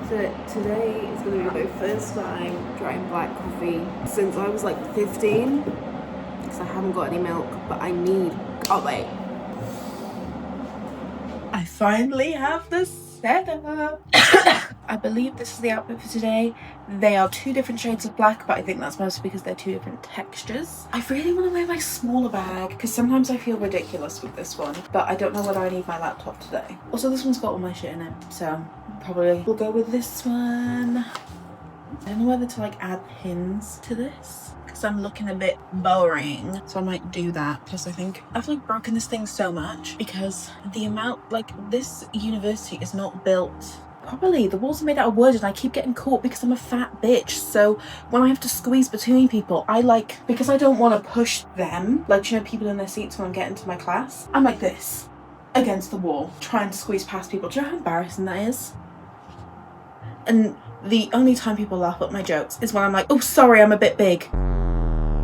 So today is going to be my first time trying black coffee since I was like 15 because I haven't got any milk, but I need, oh wait. I finally have the setup. I believe this is the outfit for today. They are two different shades of black, but I think that's mostly because they're two different textures. I really want to wear my smaller bag because sometimes I feel ridiculous with this one, but I don't know whether I need my laptop today. Also, this one's got all my shit in it, so probably we'll go with this one. I don't know whether to like add pins to this because I'm looking a bit boring, so I might do that because I think I've like broken this thing so much because the amount, like, this university is not built properly. The walls are made out of wood and I keep getting caught because I'm a fat bitch. So when I have to squeeze between people, I like, because I don't want to push them, like, you know, people in their seats when I'm getting to my class, I'm like this against the wall trying to squeeze past people. Do you know how embarrassing that is? And the only time people laugh at my jokes is when I'm like, oh sorry, I'm a bit big.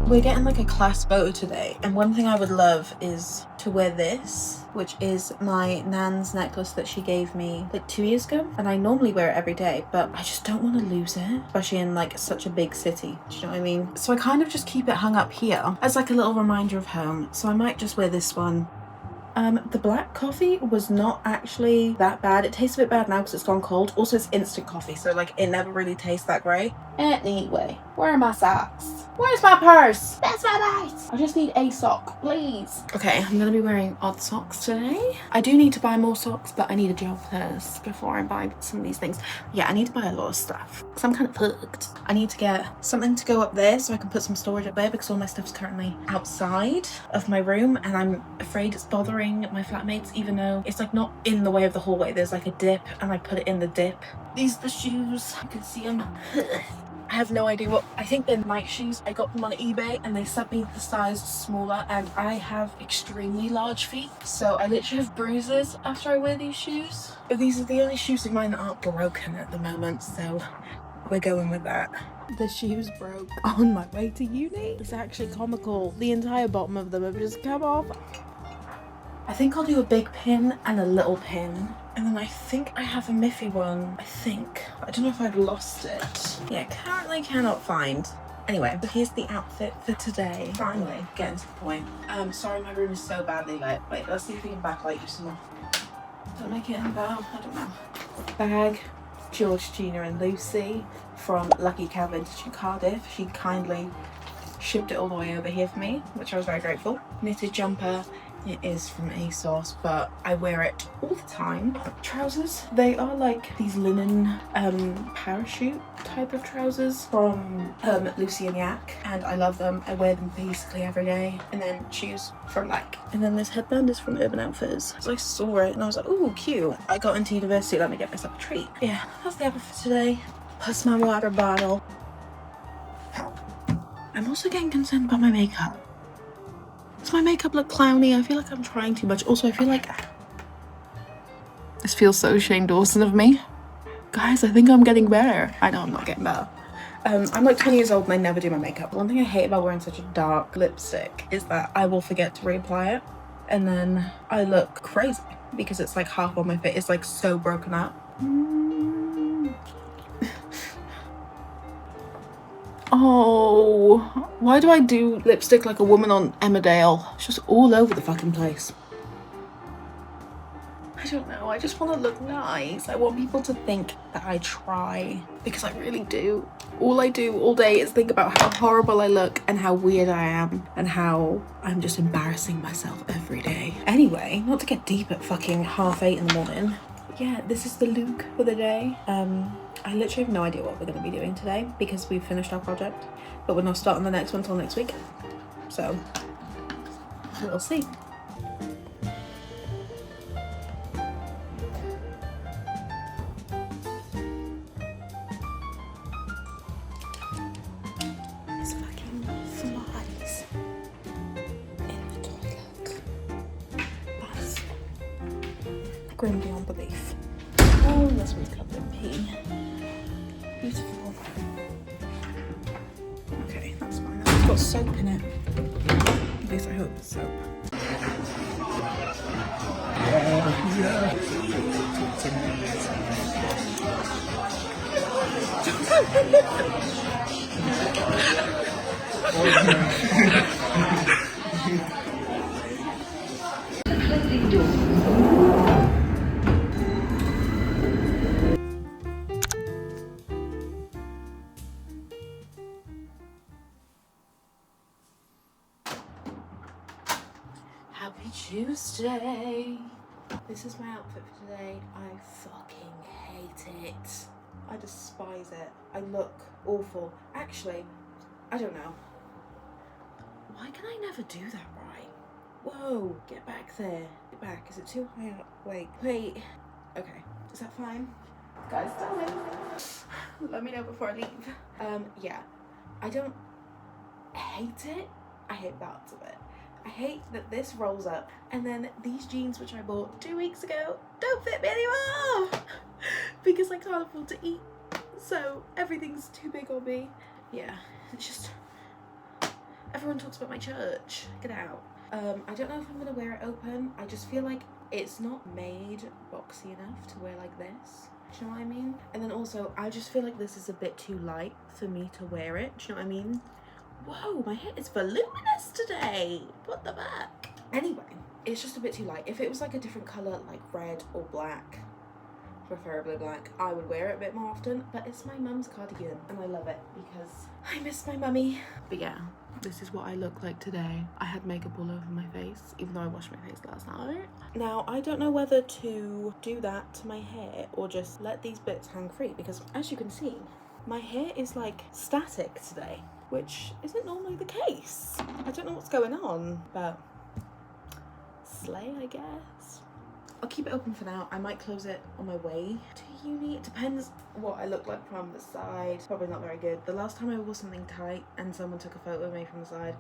We're getting like a class photo today, and one thing I would love is to wear this, which is my nan's necklace that she gave me like 2 years ago, and I normally wear it every day, but I just don't want to lose it, especially in like such a big city. Do you know what I mean? So I kind of just keep it hung up here as like a little reminder of home. So I might just wear this one. The black coffee was not actually that bad. It tastes a bit bad now because it's gone cold. Also, it's instant coffee, so like it never really tastes that great. Anyway, where are my socks? Where's my purse? That's my light. I just need a sock, please. Okay, I'm gonna be wearing odd socks today. I do need to buy more socks, but I need a job first before I buy some of these things. Yeah, I need to buy a lot of stuff because I'm kind of fucked. I need to get something to go up there so I can put some storage up there because all my stuff's currently outside of my room and I'm afraid it's bothering my flatmates, even though it's like not in the way of the hallway. There's like a dip and I put it in the dip. These are the shoes, you can see them. I have no idea what, I think they're night shoes. I got them on eBay and they sent me the size smaller, and I have extremely large feet, so I literally have bruises after I wear these shoes. But these are the only shoes of mine that aren't broken at the moment, so we're going with that. The shoes broke on my way to uni. It's actually comical. The entire bottom of them have just come off. I think I'll do a big pin and a little pin. And then I think I have a Miffy one. I think. I don't know if I've lost it. Yeah, currently cannot find. Anyway, so here's the outfit for today. Finally, getting to the point. Sorry my room is so badly lit. Wait, let's see if we can backlight you some more. Don't make it in bow. I don't know. Bag, George, Gina and Lucy from Lucky Cow Vintage in Cardiff. She kindly shipped it all the way over here for me, which I was very grateful. Knitted jumper. It is from ASOS, but I wear it all the time. Trousers, they are like these linen parachute type of trousers from Lucy and Yak, and I love them. I wear them basically every day. And then shoes from Like. And then this headband is from Urban Outfitters. So I saw it and I was like, oh, cute. I got into university, let me get myself a treat. Yeah, that's the outfit for today. Plus my water bottle. I'm also getting concerned about my makeup. Does my makeup look clowny? I feel like I'm trying too much. Also, I feel like this feels so Shane Dawson of me. Guys, I think I'm getting better. I know I'm not getting better. I'm like 20 years old and I never do my makeup. One thing I hate about wearing such a dark lipstick is that I will forget to reapply it and then I look crazy because it's like half on my face. It's like so broken up. Oh, why do I do lipstick like a woman on Emmerdale? It's just all over the fucking place. I don't know, I just want to look nice. I want people to think that I try, because I really do. All I do all day is think about how horrible I look and how weird I am and how I'm just embarrassing myself every day. Anyway, not to get deep at fucking 8:30 in the morning. Yeah, this is the look for the day. I literally have no idea what we're going to be doing today because we've finished our project, but we're not starting the next one until next week. So, we'll see. There's fucking flies in the toilet. That's grim beyond belief. Oh, this one's covered in pee. Beautiful. Okay, that's fine. It's got soap in it. At least I hope it's soap. Yeah. Happy Tuesday. This is my outfit for today. I fucking hate it. I despise it. I look awful. Actually, I don't know. Why can I never do that right? Whoa, get back there. Get back. Is it too high up? Wait. Okay, is that fine? Guys, tell me. Let me know before I leave. Yeah. I don't hate it. I hate parts of it. I hate that this rolls up and then these jeans which I bought 2 weeks ago don't fit me anymore because I can't afford to eat, so everything's too big on me. Yeah, it's just, everyone talks about my church. Get out. I don't know if I'm gonna wear it open. I just feel like it's not made boxy enough to wear like this. Do you know what I mean? And then also I just feel like this is a bit too light for me to wear it. Do you know what I mean? Whoa, my hair is voluminous today. What the fuck? Anyway, it's just a bit too light. If it was like a different colour, like red or black, preferably black, I would wear it a bit more often. But it's my mum's cardigan and I love it because I miss my mummy. But yeah, this is what I look like today. I had makeup all over my face, even though I washed my face last night. Now, I don't know whether to do that to my hair or just let these bits hang free because as you can see, my hair is like static today, which isn't normally the case. I don't know what's going on, but slay, I guess. I'll keep it open for now. I might close it on my way to uni. It depends what I look like from the side. Probably not very good. The last time I wore something tight and someone took a photo of me from the side,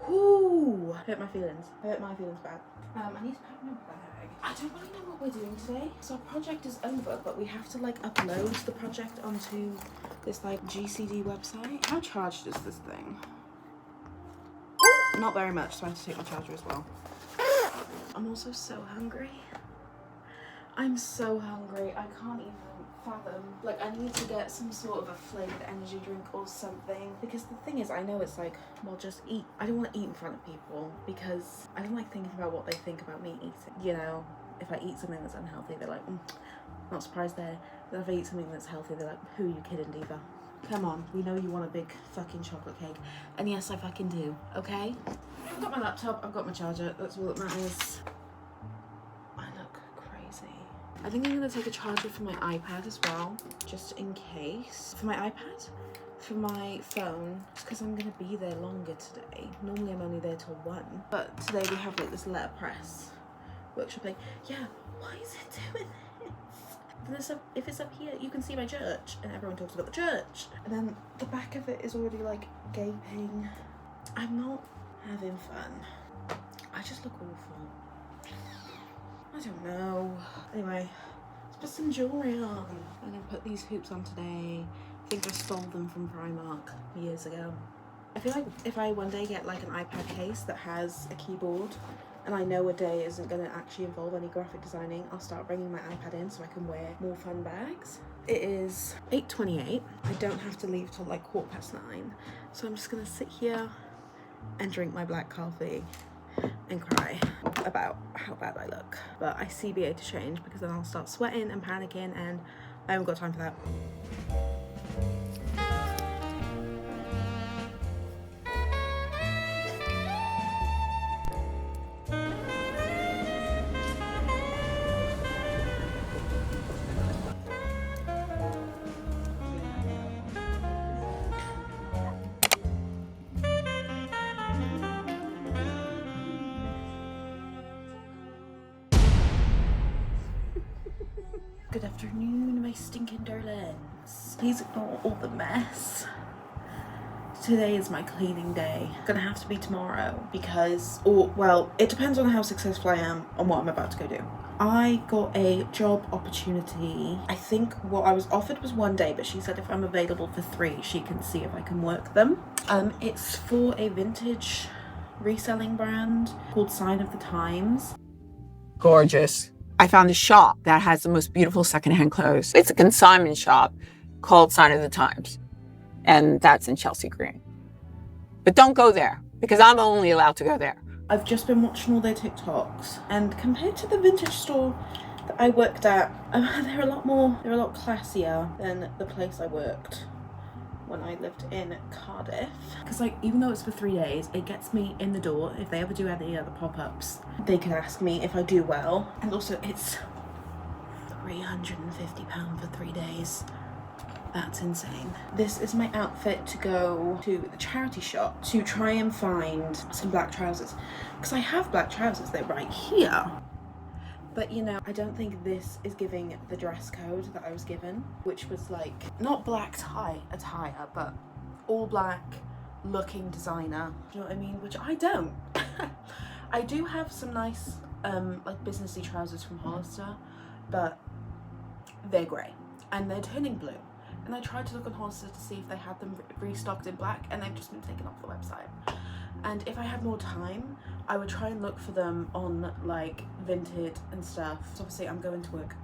whoo, hurt my feelings. Hurt my feelings bad. I need to pack my bag. I don't really know what we're doing today. So our project is over, but we have to like upload the project onto this like GCD website. How charged is this thing? Ooh, not very much, so I have to take my charger as well. I'm also so hungry. I'm so hungry. I can't even fathom. Like, I need to get some sort of a flavoured energy drink or something. Because the thing is, I know it's like, well, just eat. I don't want to eat in front of people because I don't like thinking about what they think about me eating. You know, if I eat something that's unhealthy, they're like, not surprised there. But if I eat something that's healthy, they're like, who are you kidding, Diva? Come on, we know you want a big fucking chocolate cake. And yes, I fucking do, okay? I've got my laptop, I've got my charger, that's all that matters. I look crazy. I think I'm gonna take a charger for my iPad as well, just in case. For my iPad? For my phone, just because I'm gonna be there longer today. Normally I'm only there till 1. But today we have like this letterpress workshopping. Yeah, why is it doing this? If it's up here, you can see my church, and everyone talks about the church. And then the back of it is already like gaping. I'm not having fun. I just look awful. I don't know. Anyway, let's put some jewelry on. I'm gonna put these hoops on today. I think I stole them from Primark years ago. I feel like if I one day get like an iPad case that has a keyboard, and I know a day isn't going to actually involve any graphic designing, I'll start bringing my iPad in so I can wear more fun bags. It is 8:28. I don't have to leave till like 9:15. So I'm just going to sit here and drink my black coffee and cry about how bad I look. But I CBA to change because then I'll start sweating and panicking and I haven't got time for that. Good afternoon, my stinking darlings. Please ignore all the mess. Today is my cleaning day. It's gonna have to be tomorrow because, well, it depends on how successful I am on what I'm about to go do. I got a job opportunity. I think what I was offered was 1 day, but she said if I'm available for 3, she can see if I can work them. It's for a vintage reselling brand called Sign of the Times. Gorgeous. I found a shop that has the most beautiful secondhand clothes. It's a consignment shop. called Sign of the Times. And that's in Chelsea Green. But don't go there, because I'm only allowed to go there. I've just been watching all their TikToks, and compared to the vintage store that I worked at, they're a lot classier than the place I worked when I lived in Cardiff. Because like, even though it's for 3 days, it gets me in the door. If they ever do any other pop-ups, they can ask me if I do well. And also it's £350 for 3 days. That's insane. This is my outfit to go to the charity shop to try and find some black trousers, because I have black trousers, they're right here. But you know, I don't think this is giving the dress code that I was given, which was like, not black tie attire, but all black looking designer. Do you know what I mean? Which I don't. I do have some nice like businessy trousers from Hollister, but they're grey and they're turning blue. And I tried to look on Hollister to see if they had them restocked in black, and they've just been taken off the website. And if I had more time, I would try and look for them on like Vinted and stuff. So obviously I'm going to work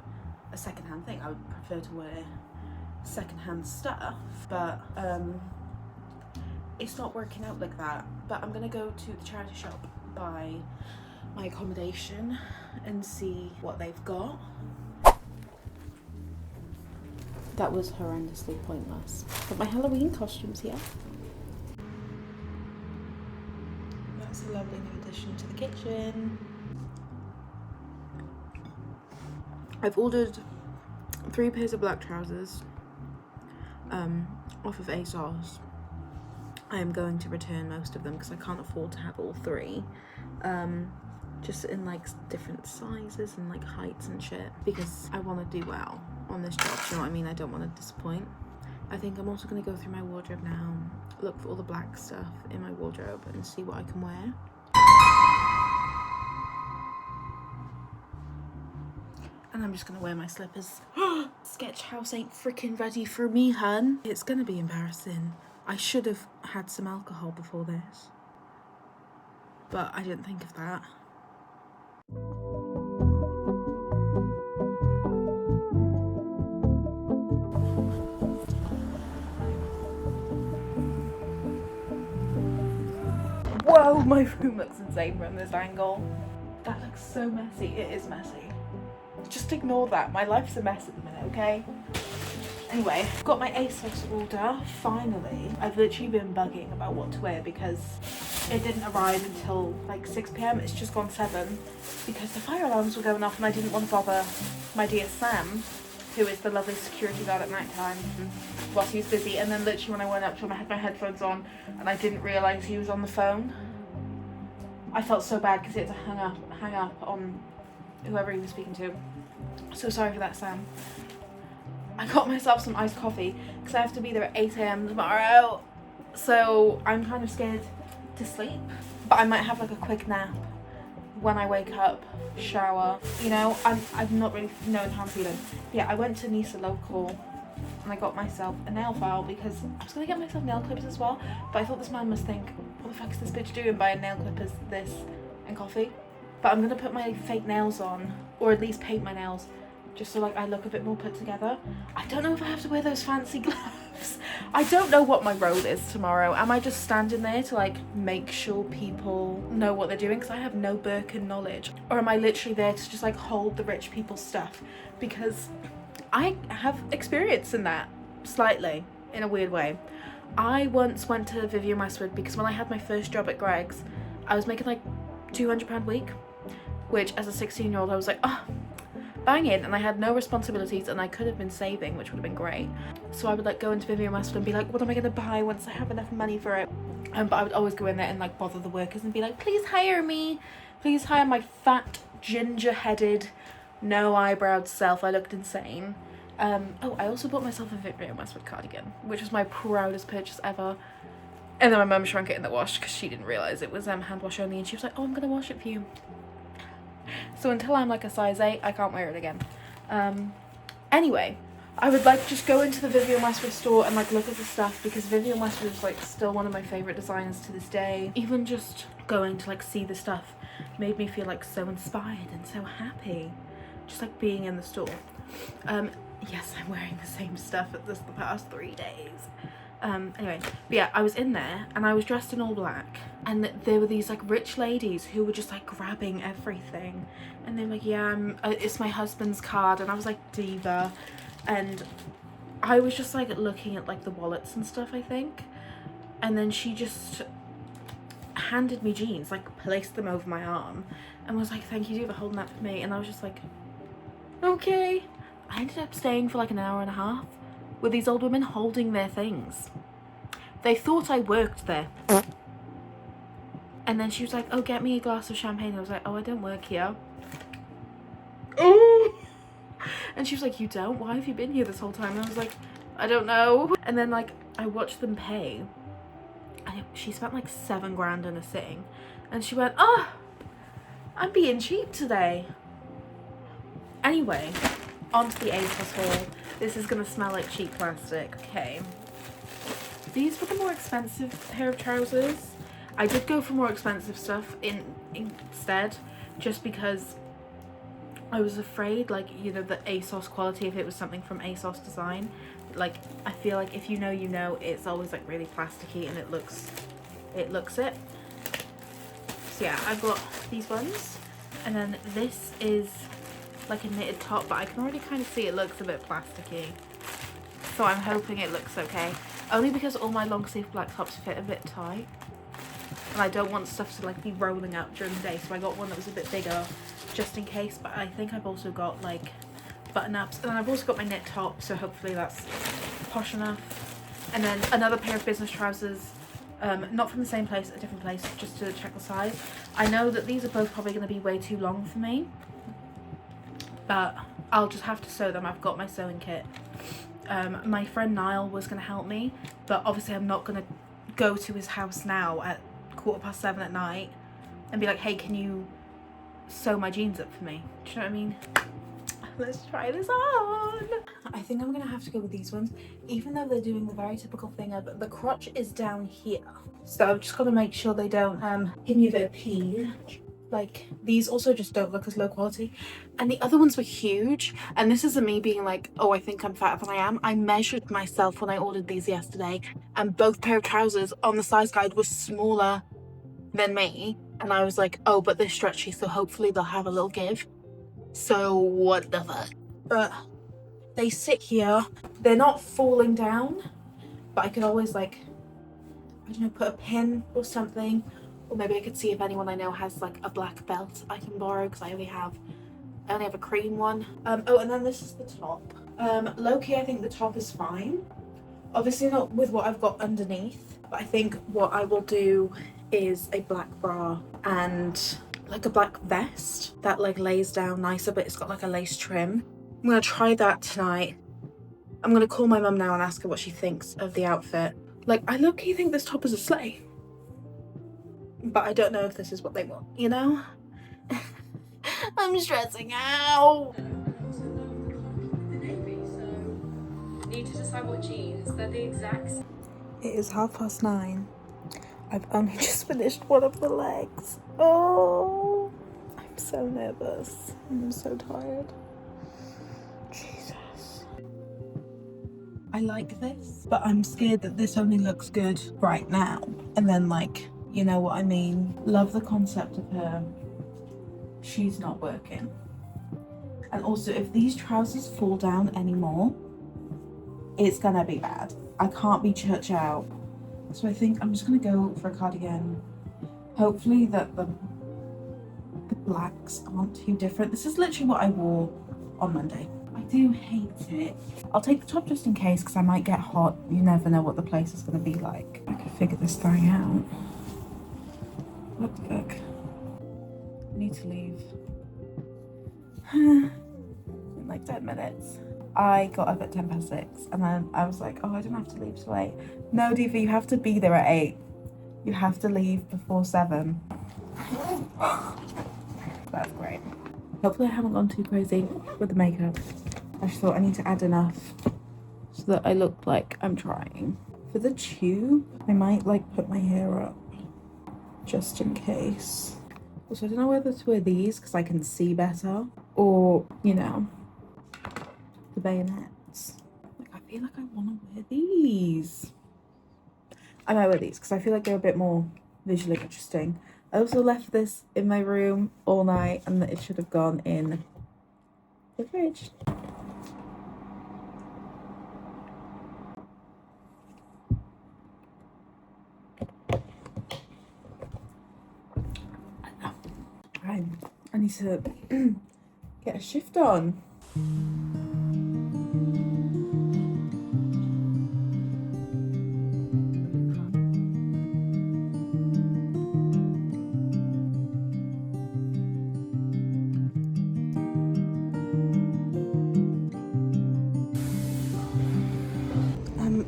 a secondhand thing. I would prefer to wear secondhand stuff, but it's not working out like that. But I'm gonna go to the charity shop, buy my accommodation and see what they've got. That was horrendously pointless. But my Halloween costume's here. That's a lovely new addition to the kitchen. I've ordered 3 pairs of black trousers off of ASOS. I am going to return most of them because I can't afford to have all 3. Just in like different sizes and like heights and shit, because I want to do well on this job, you know what I mean? I don't want to disappoint. I think I'm also going to go through my wardrobe now, look for all the black stuff in my wardrobe and see what I can wear. And I'm just going to wear my slippers. Sketch house ain't freaking ready for me, hun. It's going to be embarrassing. I should have had some alcohol before this, but I didn't think of that. Whoa, my room looks insane from this angle. That looks so messy. It is messy. Just ignore that. My life's a mess at the minute, okay? Anyway, I've got my ASOS order, finally. I've literally been bugging about what to wear because it didn't arrive until like 6 PM. It's just gone 7 because the fire alarms were going off and I didn't want to bother my dear Sam, who is the lovely security guard at night time, whilst he was busy. And then literally when I went up to him, I had my headphones on and I didn't realise he was on the phone. I felt so bad because he had to hang up on whoever he was speaking to. So sorry for that, Sam. I got myself some iced coffee because I have to be there at 8 AM tomorrow. So I'm kind of scared to sleep, but I might have like a quick nap when I wake up, shower, you know. I'm not really knowing how I'm feeling. But yeah, I went to Nisa Local and I got myself a nail file because I was going to get myself nail clippers as well, but I thought this man must think, what the fuck is this bitch doing buying nail clippers, this and coffee? But I'm going to put my fake nails on, or at least paint my nails, just so like I look a bit more put together. I don't know if I have to wear those fancy gloves. I don't know what my role is tomorrow. Am I just standing there to like make sure people know what they're doing because I have no Birkin knowledge? Or am I literally there to just like hold the rich people's stuff? Because I have experience in that, slightly, in a weird way. I once went to Vivian Westwood because when I had my first job at Greg's, I was making like £200 a week, which as a 16-year-old I was like, oh, banging, and I had no responsibilities and I could have been saving, which would have been great. So I would like go into Vivian Westwood and be like, what am I going to buy once I have enough money for it? But I would always go in there and like bother the workers and be like, please hire me, please hire my fat, ginger-headed, no eyebrowed self. I looked insane. Oh, I also bought myself a Vivian Westwood cardigan, which was my proudest purchase ever. And then my mum shrunk it in the wash because she didn't realise it was hand wash only, and she was like, oh, I'm going to wash it for you. So until I'm like a size 8, I can't wear it again. Anyway, I would like just go into the Vivian Westwood store and like look at the stuff, because Vivian Westwood is like still one of my favourite designers to this day. Even just going to like see the stuff made me feel like so inspired and so happy, just like being in the store. Yes, I'm wearing the same stuff at the past 3 days. Anyway, but yeah, I was in there and I was dressed in all black, and there were these like rich ladies who were just like grabbing everything, and they were like, yeah, it's my husband's card, and I was like, diva, and I was just like looking at like the wallets and stuff, I think, and then she just handed me jeans, like placed them over my arm, and was like, thank you for holding that for me, and I was just like, okay. I ended up staying for like an hour and a half with these old women holding their things. They thought I worked there. And then she was like, oh, get me a glass of champagne. I was like, oh, I don't work here. Oh. And she was like, you don't? Why have you been here this whole time? And I was like, I don't know. And then like I watched them pay, and she spent like 7 grand in a sitting, and she went, oh, I'm being cheap today. Anyway, onto the ASOS haul. This is gonna smell like cheap plastic. Okay, these were the more expensive pair of trousers. I did go for more expensive stuff instead, just because I was afraid, like, you know, the ASOS quality, if it was something from ASOS design, like, I feel like if you know, it's always like really plasticky, and it looks it. So yeah, I've got these ones, and then this is like a knitted top, but I can already kind of see it looks a bit plasticky, so I'm hoping it looks okay, only because all my long sleeve black tops fit a bit tight, and I don't want stuff to like be rolling up during the day, so I got one that was a bit bigger just in case. But I think I've also got like button ups, and then I've also got my knit top, so hopefully that's posh enough. And then another pair of business trousers, not from the same place, a different place, just to check the size. I know that these are both probably going to be way too long for me, but I'll just have to sew them. I've got my sewing kit. My friend Niall was going to help me, but obviously I'm not going to go to his house now at 7:15 at night and be like, hey, can you sew my jeans up for me? Do you know what I mean? Let's try this on. I think I'm gonna have to go with these ones, even though they're doing the very typical thing of the crotch is down here, so I've just got to make sure they don't give me a bit of peen. Like, these also just don't look as low quality, and the other ones were huge, and this isn't me being like, oh, I think I'm fatter than I am. I measured myself when I ordered these yesterday, and both pair of trousers on the size guide was smaller than me, and I was like, oh, but they're stretchy, so hopefully they'll have a little give. So what the fuck? But they sit here, they're not falling down, but I could always, like, I don't know, put a pin or something, or maybe I could see if anyone I know has like a black belt I can borrow, because I only have a cream one. Oh, and then this is the top. Low-key, I think the top is fine, obviously not with what I've got underneath, but I think what I will do is a black bra and like a black vest that like lays down nicer, but it's got like a lace trim. I'm gonna try that tonight. I'm gonna call my mum now and ask her what she thinks of the outfit. Like, I low-key think this top is a slay, but I don't know if this is what they want, you know? I'm stressing out. Need to decide what jeans. They're the exact. It is 9:30. I've only just finished one of the legs. Oh, I'm so nervous. I'm so tired. Jesus. I like this, but I'm scared that this only looks good right now. And then, like, you know what I mean? Love the concept of her. She's not working. And also, if these trousers fall down anymore, it's gonna be bad. I can't be church out. So I think I'm just gonna go for a cardigan. Hopefully that the blacks aren't too different. This is literally what I wore on Monday. I do hate it. I'll take the top just in case, because I might get hot. You never know what the place is gonna be like. I can figure this thing out. What the fuck? I need to leave. In like 10 minutes. I got up at 6:10, and then I was like, oh, I don't have to leave till 8. No, Diva, you have to be there at 8. You have to leave before 7. That's great. Hopefully I haven't gone too crazy with the makeup. I just thought I need to add enough so that I look like I'm trying. For the tube, I might like put my hair up just in case. Also, I don't know whether to wear these because I can see better, or, you know, the bayonets. Like, I feel like I want to wear these. I might wear these because I feel like they're a bit more visually interesting. I also left this in my room all night and it should have gone in the fridge. Right, I need to get a shift on.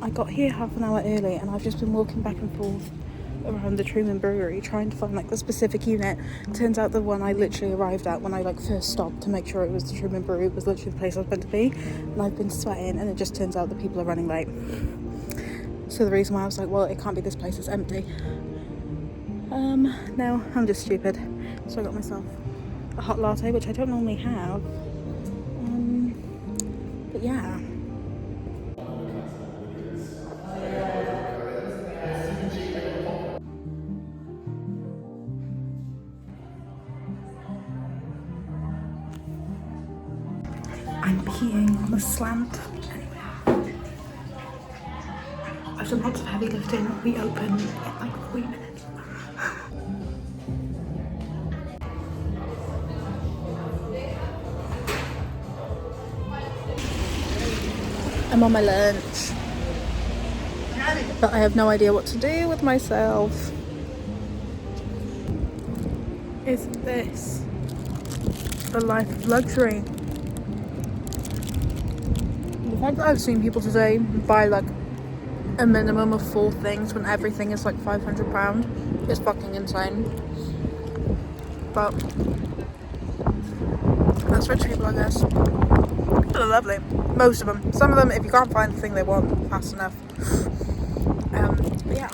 I got here half an hour early and I've just been walking back and forth around the Truman Brewery trying to find like the specific unit. Turns out the one I literally arrived at when I like first stopped to make sure it was the Truman Brewery was literally the place I was meant to be, and I've been sweating and it just turns out that people are running late. So the reason why I was like, well, it can't be this place, it's empty. No, I'm just stupid. So I got myself a hot latte, which I don't normally have. But yeah. I'm peeing on the slant. Anyway, I've done lots of heavy lifting. We open in like 3 minutes. I'm on my lunch, but I have no idea what to do with myself. Isn't this the life of luxury? The fact that I've seen people today buy like a minimum of 4 things when everything is like £500 is fucking insane. But that's rich people, I guess. They're lovely. Most of them. Some of them, if you can't find the thing they want fast enough. But yeah.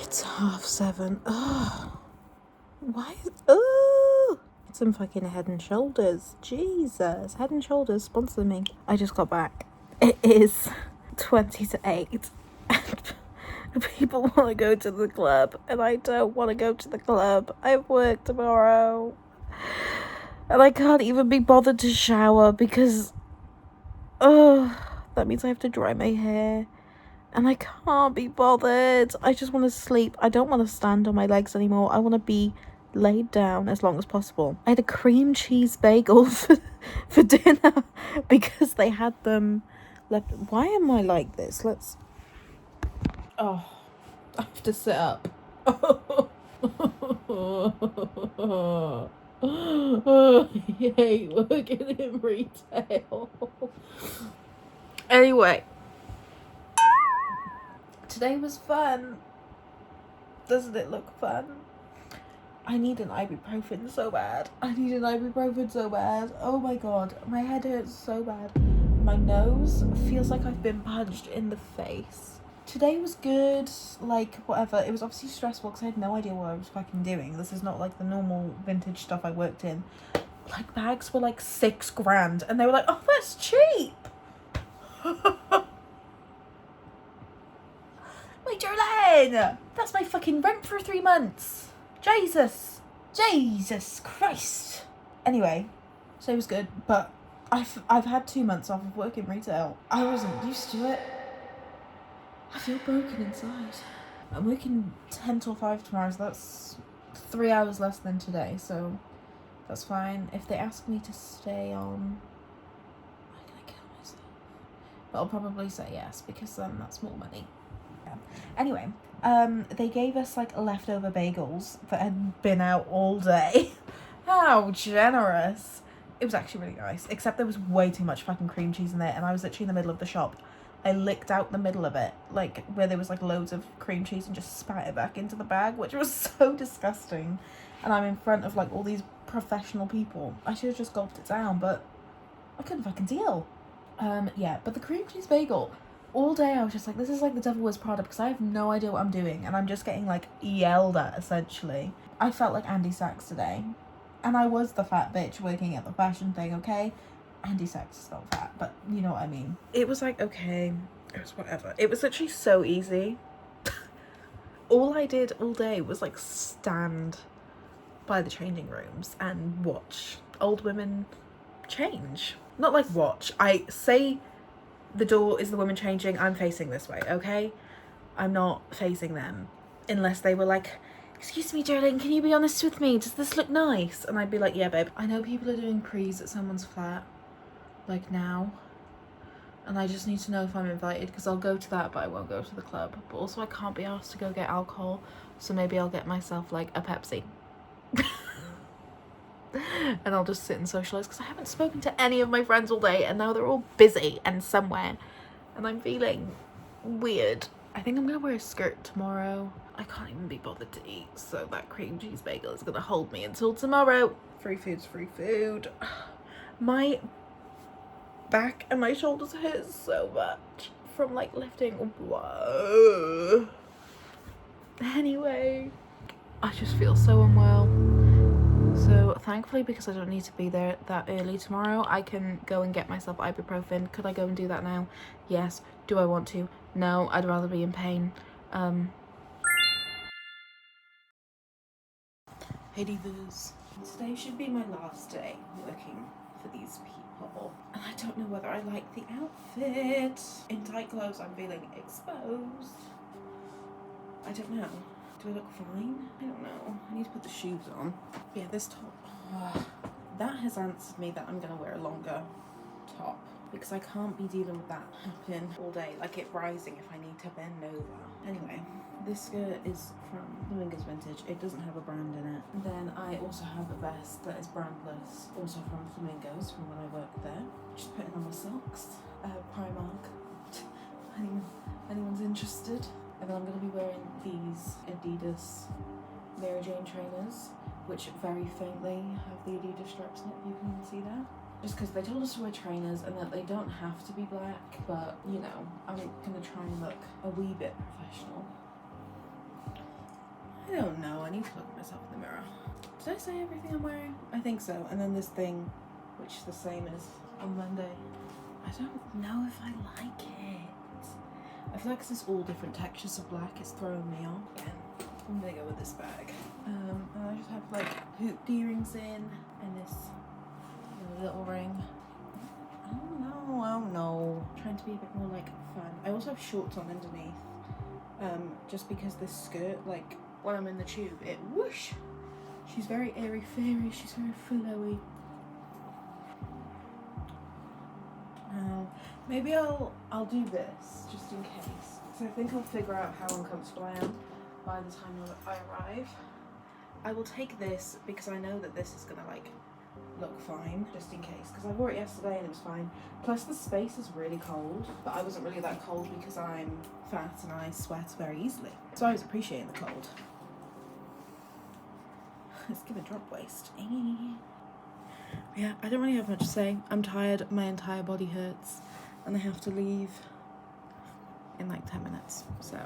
It's 7:30. Ugh. Why? Oh, some fucking Head and Shoulders. Jesus, Head and Shoulders sponsor me. I just got back. It is 20 to 8. And people want to go to the club, and I don't want to go to the club. I have work tomorrow, and I can't even be bothered to shower because, that means I have to dry my hair. And I can't be bothered. I just want to sleep. I don't want to stand on my legs anymore. I want to be laid down as long as possible. I had a cream cheese bagel for dinner because they had them left. Why am I like this? I have to sit up. I hate working in retail. Anyway. Today was fun. Doesn't it look fun? I need an ibuprofen so bad. Oh my god. My head hurts so bad. My nose feels like I've been punched in the face. Today was good. Like, whatever. It was obviously stressful because I had no idea what I was fucking doing. This is not like the normal vintage stuff I worked in. Like, bags were like $6,000 and they were like, oh, that's cheap. Wait, Jolene! That's my fucking rent for 3 months. Jesus Christ. Anyway, so it was good, but I've had 2 months off of work in retail. I wasn't used to it. I feel broken inside. I'm working 10 till 5 tomorrow, so that's 3 hours less than today, so that's fine. If they ask me to stay on, I'm gonna kill myself. But I'll probably say yes, because then that's more money. Anyway, they gave us like leftover bagels that had been out all day. How generous. It was actually really nice, except there was way too much fucking cream cheese in there, and I was literally in the middle of the shop. I licked out the middle of it, like where there was like loads of cream cheese, and just spat it back into the bag, which was so disgusting. and I'm in front of like all these professional people. I should have just gulped it down, but I couldn't fucking deal. Yeah, but the cream cheese bagel, all day I was just like, this is like the devil wears Prada, because I have no idea what I'm doing and I'm just getting like yelled at essentially. I felt like Andy Sachs today, and I was the fat bitch working at the fashion thing, okay? Andy Sachs is not fat, but you know what I mean. It was like, okay, it was whatever. It was literally so easy. All I did all day was like stand by the changing rooms and watch old women change. Not like watch. I say the door is the woman changing, I'm facing this way, okay? I'm not facing them. Unless they were like, excuse me, darling, can you be honest with me? Does this look nice? And I'd be like, yeah, babe. I know people are doing prees at someone's flat, like now. And I just need to know if I'm invited, because I'll go to that, but I won't go to the club. But also I can't be asked to go get alcohol, so maybe I'll get myself like a Pepsi. And I'll just sit and socialise, because I haven't spoken to any of my friends all day and now they're all busy and somewhere and I'm feeling weird. I think I'm gonna wear a skirt tomorrow. I can't even be bothered to eat, so that cream cheese bagel is gonna hold me until tomorrow. Free food's free food. My back and my shoulders hurt so much from like lifting. Whoa. Anyway, I just feel so unwell. So thankfully, because I don't need to be there that early tomorrow, I can go and get myself ibuprofen. Could I go and do that now? Yes. Do I want to? No, I'd rather be in pain. Hey divas. Today should be my last day working for these people. And I don't know whether I like the outfit. In tight clothes, I'm feeling exposed. I don't know. Do I look fine? I don't know. I need to put the shoes on. Yeah, this top. That has answered me that I'm going to wear a longer top, because I can't be dealing with that happen all day, like it rising if I need to bend over. Anyway, this skirt is from Flamingos Vintage. It doesn't have a brand in it. And then I also have a vest that is brandless, also from Flamingos, from when I worked there. Just putting on my socks. Primark. Anyone's interested? And then I'm going to be wearing these Adidas Mary Jane trainers, which very faintly have the Adidas straps in it, you can see that. Just because they told us to wear trainers and that they don't have to be black, but you know, I'm going to try and look a wee bit professional. I don't know, I need to look at myself in the mirror. Did I say everything I'm wearing? I think so. And then this thing, which is the same as on Monday. I don't know if I like it. I feel like this is all different textures of black, it's throwing me off. Again, I'm gonna go with this bag. And I just have like hooped earrings in and this little ring. I don't know. I'm trying to be a bit more like fun. I also have shorts on underneath. Just because this skirt, like when I'm in the tube, it whoosh. She's very airy fairy, she's very flowy. Maybe I'll do this just in case. So I think I'll figure out how uncomfortable I am by the time I arrive. I will take this because I know that this is gonna like look fine, just in case, because I wore it yesterday and it was fine. Plus the space is really cold, but I wasn't really that cold because I'm fat and I sweat very easily. So I was appreciating the cold. Let's give it drop waist. Yeah, I don't really have much to say. I'm tired, my entire body hurts, and I have to leave in like 10 minutes. So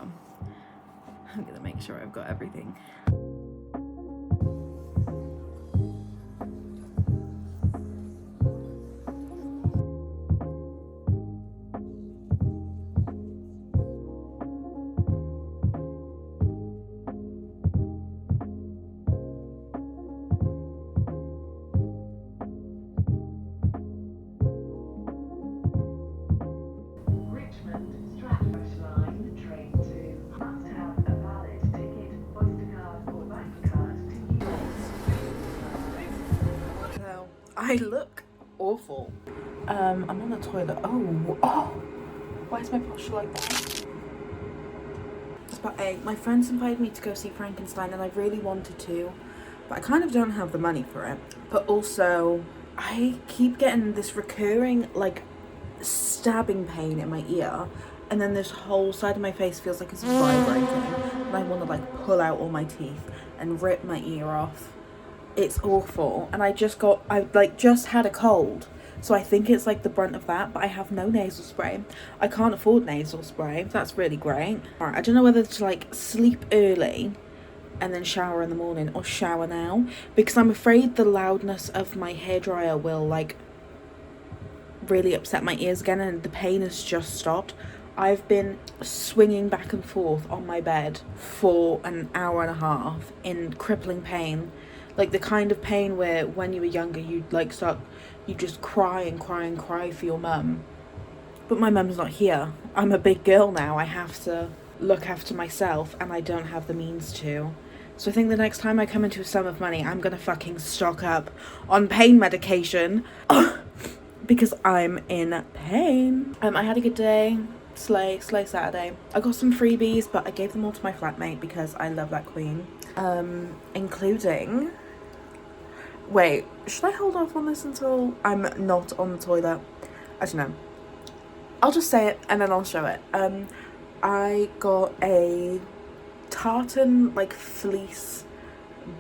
I'm gonna make sure I've got everything. I look awful. I'm on the toilet. Oh, why is my posture like that? It's about 8. My friends invited me to go see Frankenstein and I really wanted to, but I kind of don't have the money for it. But also, I keep getting this recurring, like, stabbing pain in my ear, and then this whole side of my face feels like it's vibrating, and I want to, like, pull out all my teeth and rip my ear off. It's awful. And I like just had a cold. So I think it's like the brunt of that, but I have no nasal spray. I can't afford nasal spray. That's really great. Alright, I don't know whether to like sleep early and then shower in the morning or shower now, because I'm afraid the loudness of my hairdryer will like really upset my ears again, and the pain has just stopped. I've been swinging back and forth on my bed for an hour and a half in crippling pain, like the kind of pain where when you were younger you'd like start, you just cry and cry and cry for your mum. But my mum's not here. I'm a big girl now. I have to look after myself and I don't have the means to. So I think the next time I come into a sum of money, I'm gonna fucking stock up on pain medication because I'm in pain. I had a good day. Slay Saturday. I got some freebies, but I gave them all to my flatmate because I love that queen. Including... Wait, should I hold off on this until I'm not on the toilet? I don't know. I'll just say it and then I'll show it. I got a tartan like fleece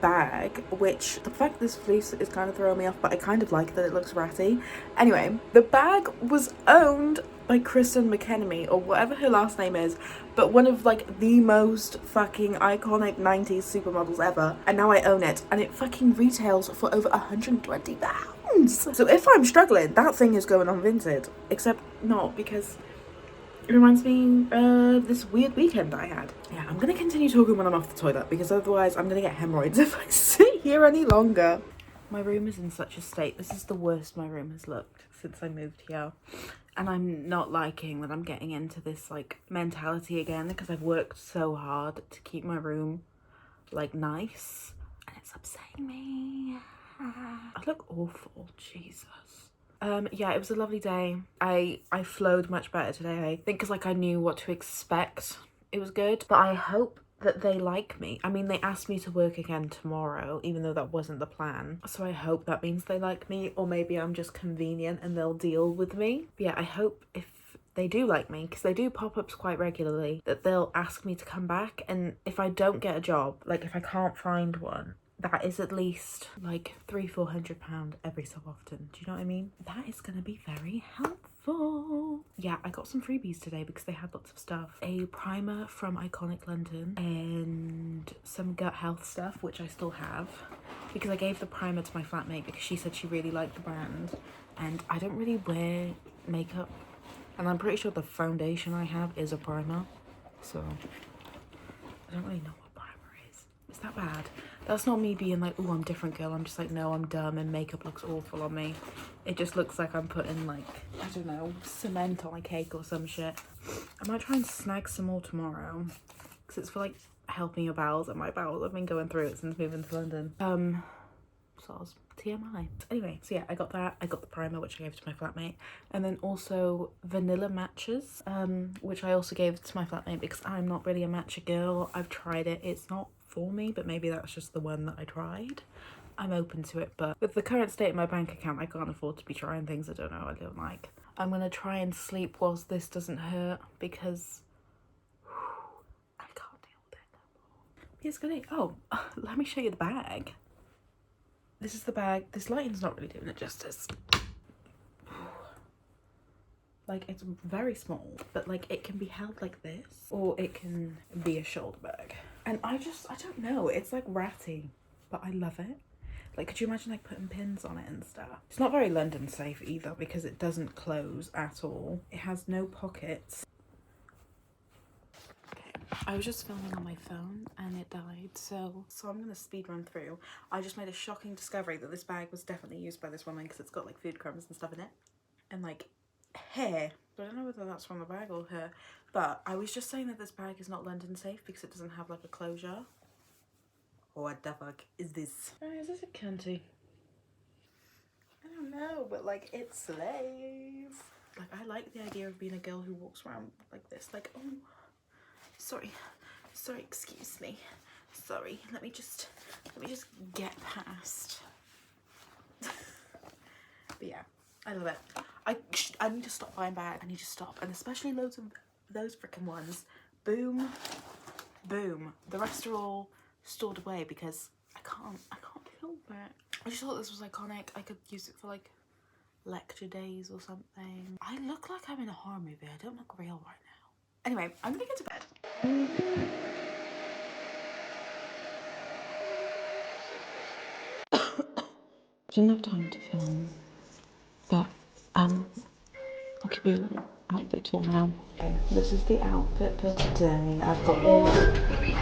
bag, which the fact this fleece is kind of throwing me off, but I kind of like that it looks ratty. Anyway, the bag was owned by Kristen McKenemy, or whatever her last name is, but one of like the most fucking iconic 90s supermodels ever, and now I own it, and it fucking retails for over £120. So if I'm struggling, that thing is going on Vinted, except not, because it reminds me of this weird weekend I had. Yeah, I'm gonna continue talking when I'm off the toilet, because otherwise I'm gonna get hemorrhoids if I sit here any longer. My room is in such a state. This is the worst my room has looked since I moved here. And I'm not liking that I'm getting into this like mentality again, because I've worked so hard to keep my room like nice, and it's upsetting me. I look awful, Jesus. Yeah, it was a lovely day. I flowed much better today, I think, because like I knew what to expect. It was good, but I hope that they like me. I mean, they asked me to work again tomorrow, even though that wasn't the plan. So I hope that means they like me, or maybe I'm just convenient and they'll deal with me. But yeah, I hope if they do like me, because they do pop-ups quite regularly, that they'll ask me to come back. And if I don't get a job, like if I can't find one, that is at least like £300-400 every so often. Do you know what I mean? That is gonna be very helpful. Yeah, I got some freebies today because they had lots of stuff. A primer from Iconic London and some gut health stuff, which I still have, because I gave the primer to my flatmate because she said she really liked the brand, and I don't really wear makeup, and I'm pretty sure the foundation I have is a primer, so I don't really know what primer is. Is that bad? That's not me being like, oh, I'm different, girl. I'm just like, no, I'm dumb and makeup looks awful on me. It just looks like I'm putting like, I don't know, cement on a cake or some shit. I might try and snag some more tomorrow, because it's for like helping your bowels, and my bowels have been going through it since moving to London. So I was TMI. Anyway, so yeah, I got that. I got the primer, which I gave to my flatmate, and then also vanilla matches, which I also gave to my flatmate because I'm not really a matcha girl. I've tried it. It's not for me, but maybe that's just the one that I tried. I'm open to it, but with the current state of my bank account, I can't afford to be trying things I don't know I don't like. I'm gonna try and sleep whilst this doesn't hurt, because I can't deal with it no more. It's gonna, oh, let me show you the bag. This is the bag. This lighting's not really doing it justice. Like, it's very small, but like it can be held like this, or it can be a shoulder bag. And I don't know, it's like ratty, but I love it. Like, could you imagine like putting pins on it and stuff? It's not very London safe either, because it doesn't close at all. It has no pockets. Okay, I was just filming on my phone and it died, so I'm gonna speed run through. I just made a shocking discovery that this bag was definitely used by this woman, because it's got like food crumbs and stuff in it, and like hair. But I don't know whether that's from the bag or her. But I was just saying that this bag is not London safe because it doesn't have like a closure. What the fuck is this? Oh, is this a cunty? I don't know, but like it slays. Like, I like the idea of being a girl who walks around like this. Like, oh, sorry, excuse me. Sorry, let me just get past. But yeah, I love it. I need to stop buying bags. I need to stop, and especially loads of those freaking ones. Boom, boom. The rest are all stored away because I can't film but I just thought this was iconic. I could use it for like lecture days or something. I look like I'm in a horror movie. I don't look real right now. Anyway, I'm gonna get to bed. Didn't have time to film, but I'll give you an outfit tour now. Okay, this is the outfit for today. I've got this.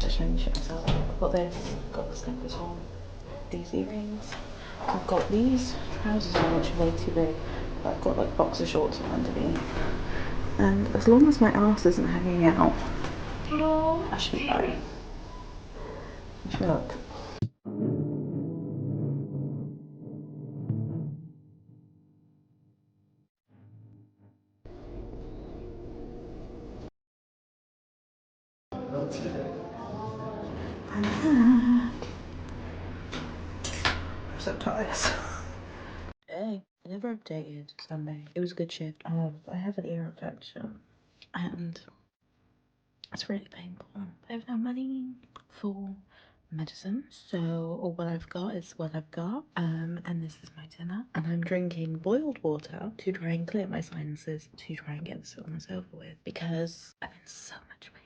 Just change myself. I've got this. Got the slippers on. These earrings. I've got these trousers on, which are way too big. But I've got like boxer shorts on underneath. And as long as my ass isn't hanging out, I should be fine. Wish me luck. I'm back. I'm so tired. Hey, I never updated Sunday. It was a good shift. I have an ear infection and it's really painful. I have no money for medicine, so what I've got is what I've got. And this is my dinner. And I'm drinking boiled water to try and clear my sinuses, to try and get this illness over with, because I'm in so much pain.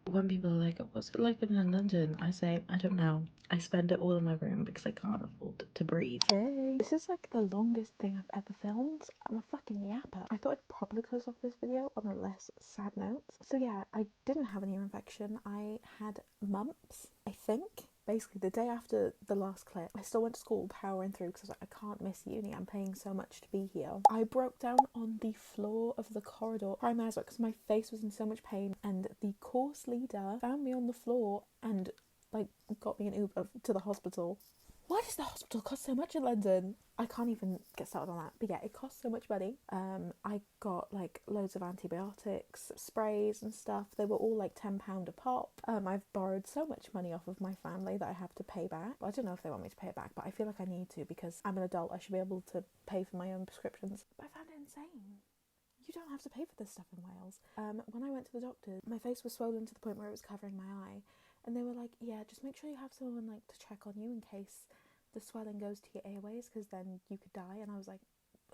When people are like, what's it like living in London? I say, I don't know. I spend it all in my room because I can't afford to breathe. Hey. This is like the longest thing I've ever filmed. I'm a fucking yapper. I thought I'd probably close off this video on a less sad note. So yeah, I didn't have an ear infection. I had mumps, I think. Basically, the day after the last clip, I still went to school powering through because I was like, I can't miss uni. I'm paying so much to be here. I broke down on the floor of the corridor, crying my eyes out because my face was in so much pain, and the course leader found me on the floor and like got me an Uber to the hospital. Why does the hospital cost so much in London? I can't even get started on that. But yeah, it costs so much money. I got like loads of antibiotics, sprays and stuff. They were all like £10 a pop. I've borrowed so much money off of my family that I have to pay back. I don't know if they want me to pay it back, but I feel like I need to because I'm an adult. I should be able to pay for my own prescriptions. But I found it insane. You don't have to pay for this stuff in Wales. When I went to the doctor, my face was swollen to the point where it was covering my eye. And they were like, yeah, just make sure you have someone like to check on you in case the swelling goes to your airways, because then you could die. And I was like,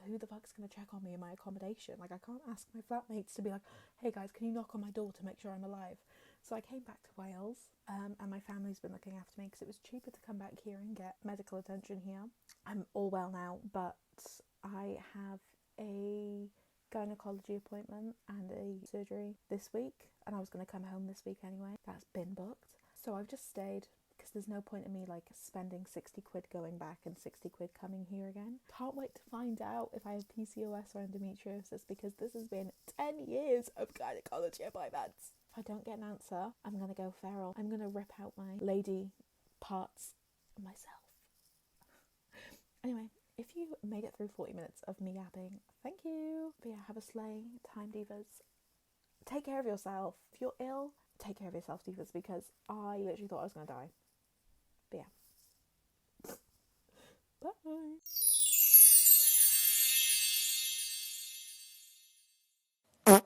who the fuck's going to check on me in my accommodation? Like, I can't ask my flatmates to be like, hey guys, can you knock on my door to make sure I'm alive? So I came back to Wales, and my family's been looking after me because it was cheaper to come back here and get medical attention here. I'm all well now, but I have a gynecology appointment and a surgery this week, and I was going to come home this week anyway. That's been booked. So I've just stayed because there's no point in me like spending 60 quid going back and 60 quid coming here again. Can't wait to find out if I have PCOS or endometriosis, because this has been 10 years of gynecology appointments. If I don't get an answer, I'm going to go feral. I'm going to rip out my lady parts myself. Anyway, if you made it through 40 minutes of me yapping, thank you. But yeah, have a slay time, divas. Take care of yourself. If you're ill, take care of yourself, divas, because I literally thought I was going to die. But yeah. Bye.